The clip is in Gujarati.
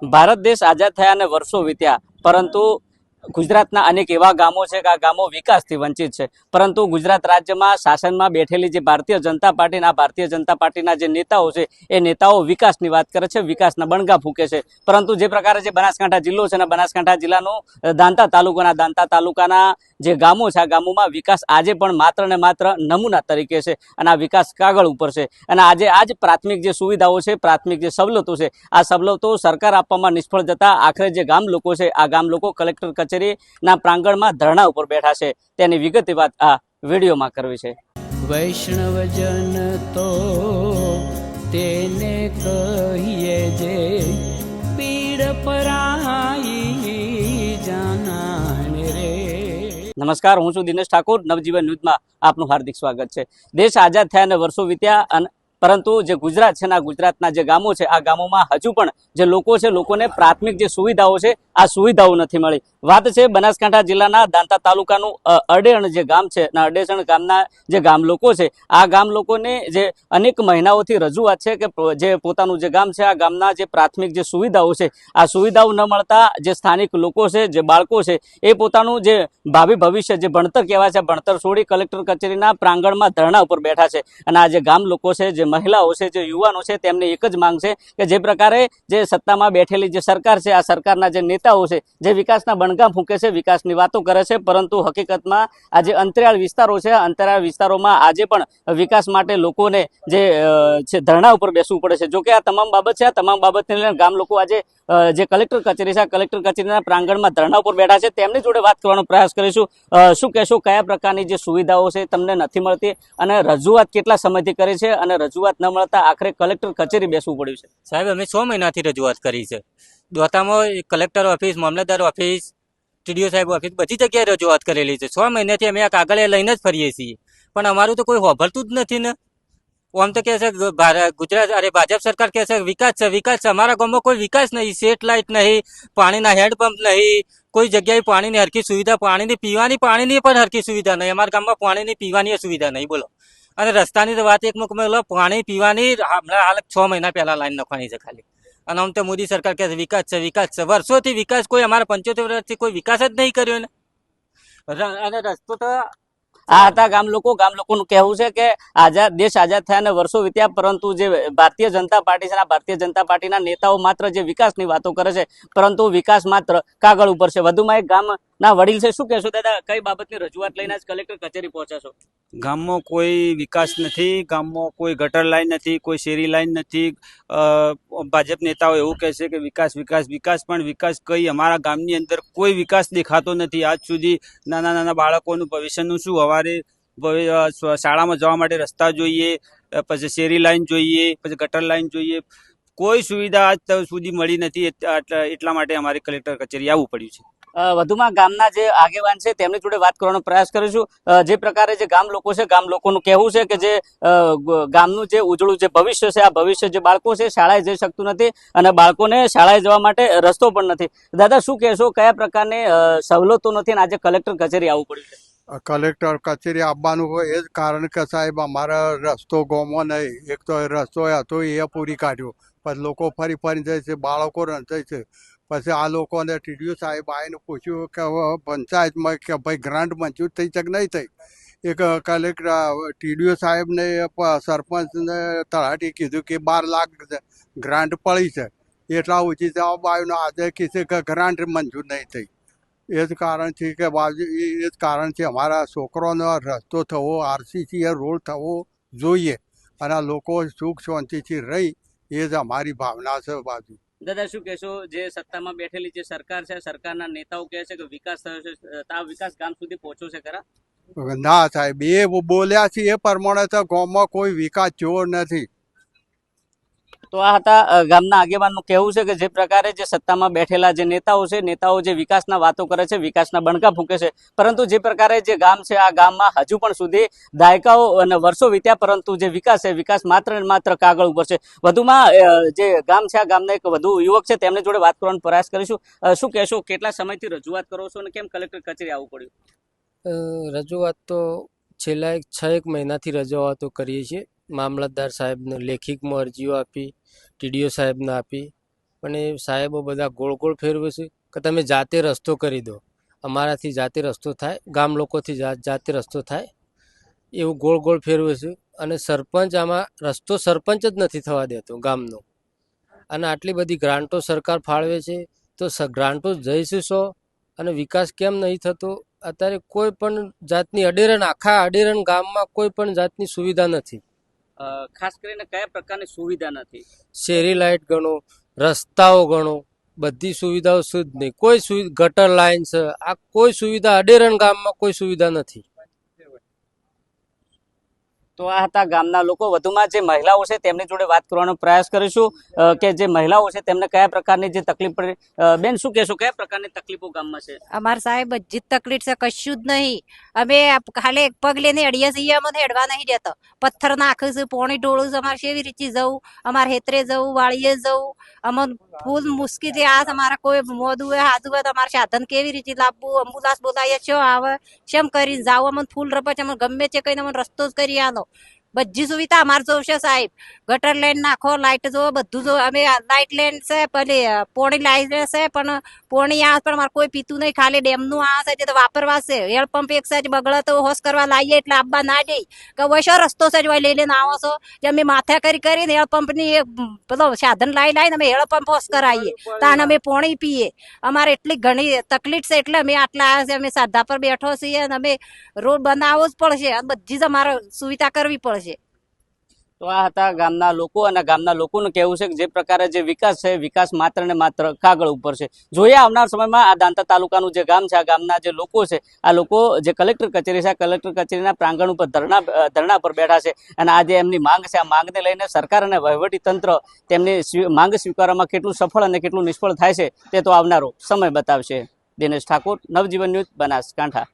ભારત દેશ આઝાદ થયા અને વર્ષો વીત્યા, પરંતુ ગુજરાતના અનેક એવા ગામો છે કે આ ગામો વિકાસથી વંચિત છે. પરંતુ ગુજરાત રાજ્યમાં શાસનમાં બેઠેલી જે ભારતીય જનતા પાર્ટીના જે નેતાઓ છે એ નેતાઓ વિકાસની વાત કરે છે, વિકાસના બણગા ફૂંકે છે. પરંતુ જે પ્રકારે જે બનાસકાંઠા જિલ્લો છે અને બનાસકાંઠા જિલ્લાનું દાંતા તાલુકાના જે ગામો છે આ ગામોમાં વિકાસ આજે પણ માત્ર ને માત્ર નમૂના તરીકે છે અને આ વિકાસ કાગળ ઉપર છે. અને આજે આજ પ્રાથમિક જે સુવિધાઓ છે, પ્રાથમિક જે સવલતો છે, આ સવલતો સરકાર આપવામાં નિષ્ફળ જતા આખરે જે ગામ લોકો છે આ ગામ લોકો કલેક્ટર કચેરીના પ્રાંગણમાં ધરણા ઉપર બેઠા છે. તેની વિગતે વાત આ વિડીયોમાં કરવી છે. વૈષ્ણવજન તો તેને કહીએ જે પીડ પરાઈ જાનાને રે. નમસ્કાર, હું છું દિનેશ ઠાકોર. નવજીવન ન્યૂઝમાં આપનું હાર્દિક સ્વાગત છે. દેશ આઝાદ થયા અને વર્ષો વીત્યા, પરંતુ જે ગુજરાત છે ને ગુજરાતના જે ગામો છે આ ગામોમાં હજુ પણ જે લોકો છે, લોકોને પ્રાથમિક જે સુવિધાઓ છે આ સુવિધાઓ નથી મળી. વાત છે બનાસકાંઠા જિલ્લાના દાંતા તાલુકાનું અડેણ જે ગામ છે, અડેસણ ગામના જે ગામ લોકો છે, આ ગામ લોકોને જે અનેક મહિનાઓથી રજૂઆત છે કે જે પોતાનું જે ગામ છે આ ગામના જે પ્રાથમિક જે સુવિધાઓ છે આ સુવિધાઓ ન મળતા જે સ્થાનિક લોકો છે, જે બાળકો છે, એ પોતાનું જે ભાવિ ભવિષ્ય જે ભણતર કહેવાય છે, ભણતર છોડી કલેક્ટર કચેરીના પ્રાંગણમાં ધરણા ઉપર બેઠા છે. અને આ જે ગામ લોકો છે, જે મહિલાઓ છે, જે યુવાનો છે, તેમની એક જ માંગ છે કે જે પ્રકારે જે સત્તામાં બેઠેલી જે સરકાર છે, આ સરકારના જે નેતાઓ છે, જે વિકાસના બણગા ફૂંકે છે, વિકાસની વાતો કરે છે, પરંતુ હકીકતમાં આ જે અંતરિયાળ વિસ્તારો છે, અંતરિયાળ વિસ્તારોમાં આજે પણ વિકાસ માટે લોકોને જે છે ધરણા ઉપર બેસવું પડે છે. જોકે આ તમામ બાબત છે, આ તમામ બાબતને લઈને ગામ લોકો આજે જે કલેક્ટર કચેરી છે, કલેક્ટર કચેરીના પ્રાંગણમાં ધરણા ઉપર બેઠા છે. તેમની જોડે વાત કરવાનો પ્રયાસ કરીશું. શું કહેશો, કયા પ્રકારની જે સુવિધાઓ છે તમને નથી મળતી અને રજૂઆત કેટલા સમયથી કરી છે અને રજૂઆત ન મળતા આખરે કલેક્ટર કચેરી બેસવું પડ્યું છે? સાહેબ, અમે 6 મહિનાથી રજૂઆત કરી છે. દોતામાં કલેક્ટર ઓફિસ, મામલતદાર ઓફિસ, ટીડીઓ સાહેબ ઓફિસ, બધી જગ્યાએ રજૂઆત કરેલી છે. 6 મહિનાથી અમે આ કાગળ લઈને જ ફરીએ છીએ, પણ અમારું તો કોઈ હોભળતું જ નથી ને. આમ તો કહે છે ભાજપ સરકાર કહે છે વિકાસ છે, વિકાસ છે. અમારા ગામમાં કોઈ વિકાસ નહીં, સેટ લાઇટ નહીં, પાણીના હેન્ડપંપ નહીં, કોઈ જગ્યાએ પાણીની હરખી સુવિધા, પીવાની પાણીની પણ હરખી સુવિધા નહીં. અમારા ગામમાં પાણીની પીવાની સુવિધા નહીં, બોલો. અને રસ્તાની તો વાત એક મુકમાં, પાણી પીવાની હમણાં હાલ 6 મહિના પહેલા લાઈન નાખવાની છે ખાલી. અને આમ તો મોદી સરકાર કહે છે વિકાસ છે, વિકાસ છે. વર્ષોથી વિકાસ કોઈ અમારા 75 વર્ષથી કોઈ વિકાસ જ નહીં કર્યો ને. અને રસ્તો તો આ હતા ગામ લોકોનું કહેવું છે કે દેશ આઝાદ થયા અને વર્ષો વીત્યા, પરંતુ જે ભારતીય જનતા પાર્ટી છે, ભારતીય જનતા પાર્ટીના નેતાઓ માત્ર જે વિકાસની વાતો કરે છે, પરંતુ વિકાસ માત્ર કાગળ ઉપર છે. વધુમાં એક ગામના વડીલ છે. શું કહેશો દાદા, કઈ બાબતની રજૂઆત લઈને જ કલેક્ટર કચેરી પહોંચ્યા છો? ગામમાં કોઈ વિકાસ નથી, ગામમાં કોઈ ગટર લાઈન નથી, કોઈ શેરી લાઈન નથી. ભાજપ નેતાઓ એવું કહે છે કે વિકાસ વિકાસ વિકાસ, પણ વિકાસ કઈ અમારા ગામની અંદર કોઈ વિકાસ દેખાતો નથી. આજ સુધી નાના નાના બાળકોનું ભવિષ્યનું શું, હવારે શાળામાં જવા માટે રસ્તા જોઈએ, પછી શેરી લાઈન જોઈએ, પછી ગટર લાઈન જોઈએ, કોઈ સુવિધા આજ સુધી મળી નથી. એટલા માટે અમારે કલેક્ટર કચેરી આવવું પડ્યું છે. વધુમાં ગામના જે આગેવાન છે તેમની જોડે વાત કરવાનો પ્રયાસ કરીશું. જે પ્રકારે જે ગામ લોકો છે, ગામ લોકોનું કહેવું છે કે જે ગામનું જે ઉજળું જે ભવિષ્ય છે, આ ભવિષ્ય જે બાળકો છે શાળાએ જઈ શકતું નથી અને બાળકોને શાળાએ જવા માટે રસ્તો પણ નથી. દાદા, શું કહેશો, કયા પ્રકારની સવલતો નથી અને આજે કલેક્ટર કચેરી આવવું પડ્યું છે? કલેક્ટર કચેરી આવવાનું હોય એ જ કારણ કે સાહેબ અમારા રસ્તો ગોમો નહીં. એક તો રસ્તો હતો એ પૂરી કાઢ્યો, પછી લોકો ફરી જાય છે, બાળકો રંધાય છે. પછી આ લોકોને ટીડીઓ સાહેબ આવીને પૂછ્યું કે પંચાયતમાં કે ભાઈ ગ્રાન્ટ મંજૂર થઈ છે કે નહીં થઈ. એક કલેક્ટર ટીડીઓ સાહેબને સરપંચને તળાટી કીધું કે 12 લાખ ગ્રાન્ટ પડી છે. એટલા ઓછી જવાબ આવ્યો. આજે કહે છે કે ગ્રાન્ટ મંજૂર નહીં થઈ. એ જ કારણ છે કે એ જ કારણ છે અમારા છોકરોનો રસ્તો થવો, આરસીસી રોડ થવો જોઈએ અને આ લોકો સુખ શાંતિથી રહી, એ જ અમારી ભાવના છે. બાજુ દાદા, શું કહેશો, જે સત્તામાં બેઠેલી જે સરકાર છે, સરકારના નેતાઓ કહે છે કે વિકાસ થયો છે, આ વિકાસ ગામ સુધી પહોંચ્યો છે ખરા? ના સાહેબ, એ બોલ્યા છે એ પ્રમાણે તો ગામમાં કોઈ વિકાસ જોર નથી. તો આ હતા ગામના આગેવાનનું કહેવું છે કે જે પ્રકારે જે સત્તામાં બેઠેલા જે નેતાઓ છે, નેતાઓ જે વિકાસના વાતો કરે છે, વિકાસના બણકા ફૂંકે છે, પરંતુ જે પ્રકારે જે ગામ છે આ ગામમાં હજુ પણ સુધી દાયકાઓ અને વર્ષો વીત્યા, પરંતુ જે વિકાસ છે, વિકાસ માત્ર ને માત્ર કાગળ ઉપર છે. વધુમાં જે ગામ છે આ ગામના એક વધુ યુવક છે, તેમની જોડે વાત કરવાનો પ્રયાસ કરીશું. શું કહેશો, કેટલા સમયથી રજૂઆત કરો છો અને કેમ કલેક્ટર કચેરી આવવું પડ્યું? રજૂઆત તો છેલ્લા 6 મહિનાથી રજૂઆતો કરીએ છીએ. મામલતદાર સાહેબને લેખિતમાં અરજીઓ આપી, ટીડીઓ સાહેબને આપી, પણ એ સાહેબો બધા ગોળ ગોળ ફેરવે છે કે તમે જાતે રસ્તો કરી દો, અમારાથી જાતે રસ્તો થાય, ગામ લોકોથી જાતે રસ્તો થાય, એવું ગોળ ગોળ ફેરવે છે. અને સરપંચ આમાં રસ્તો સરપંચ જ નથી થવા દેતો ગામનો. અને આટલી બધી ગ્રાન્ટો સરકાર ફાળવે છે તો ગ્રાન્ટો જઈશું સો અને વિકાસ કેમ નહીં થતો? અત્યારે કોઈ પણ જાતની અડેરણ, આખા અડેરણ ગામમાં કોઈ પણ જાતની સુવિધા નથી. ખાસ કરીને કયા પ્રકારની સુવિધા નથી? શેરી લાઇટ ગણો, રસ્તાઓ ગણો, બધી સુવિધાઓ શુદ્ધ નહીં. કોઈ ગટર લાઈન છે, આ કોઈ સુવિધા અડેરણ ગામમાં કોઈ સુવિધા નથી. તો આ હતા ગામના લોકો. વધુમાં જે મહિલાઓ છે તેમની જોડે વાત કરવાનો પ્રયાસ કરીશું કે જે મહિલાઓ છે તેમને કયા પ્રકારની જે તકલીફ પડી. બેન, શું કહેશો, કયા પ્રકારની તકલીફો ગામમાં છે? અમાર સાહેબ બધી જ તકલીફ છે, કશું જ નહીં. અમે ખાલી એક પગ લઈને અડીએ છીએ, અમને હેડવા નહીં દેતો. પથ્થર નાખે છે, પોણી ઢોળું છે, અમારે કેવી રીતે જવું? અમારે હેતરે જવું, વાળીએ જવું, અમને ફૂલ મુશ્કેલી. આ અમારા કોઈ મોદું હોય, હાથું હોય તો અમારે સાધન કેવી રીતે લાવવું? એમ્બ્યુલન્સ બોલાવીએ, શું આવે, શેમ કરીને જાવ? અમને ફૂલ રપચ, અમે ગમે તે કહીને અમને રસ્તો જ કરી આલો. બધી સુવિધા અમારે જોશે સાહેબ. ગટર લાઈન નાખો, લાઈટ જો, બધું જો. અમે લાઈટ લાઈન છે, પેલી પોણી લાઈટ છે, પણ પોણી આવે પણ અમારે કોઈ પીતું નહીં. ખાલી ડેમનું આવે છે તો વાપરવા છે. હેલ પંપ એક સાઈડ બગડે તો હોશ કરવા લાવીએ એટલે આબા ના જઈ કે હોય શું રસ્તો છે લઈ લઈને આવો છો? જે અમે માથા કરીને હેળ પંપ ની પેલો સાધન લાવીને અમે હેળ પંપ હોશ કરાવીએ, તાને અમે પોણી પીએ. અમારે એટલી ઘણી તકલીફ છે એટલે અમે આટલા આવ્યા છે. અમે સાધા પર બેઠો છીએ અને અમે રોડ બનાવવો જ પડશે. બધી જ અમારે સુવિધા કરવી પડશે. તો આ હતા ગામના લોકો, અને ગામના લોકોનું કહેવું છે કે જે પ્રકારે જે વિકાસ છે, વિકાસ માત્ર ને માત્ર કાગળ ઉપર છે. જોઈએ આવનાર સમયમાં આ દાંતા તાલુકાનું જે ગામ છે, આ ગામના જે લોકો છે, આ લોકો જે કલેક્ટર કચેરી છે, આ કલેક્ટર કચેરીના પ્રાંગણ ઉપર ધરણા પર બેઠા છે. અને આ જે એમની માંગ છે, આ માંગને લઈને સરકાર અને વહીવટી તંત્ર તેમની માંગ સ્વીકારવામાં કેટલું સફળ અને કેટલું નિષ્ફળ થાય છે તે તો આવનારો સમય બતાવશે. દિનેશ ઠાકોર, નવજીવન ન્યૂઝ, બનાસકાંઠા.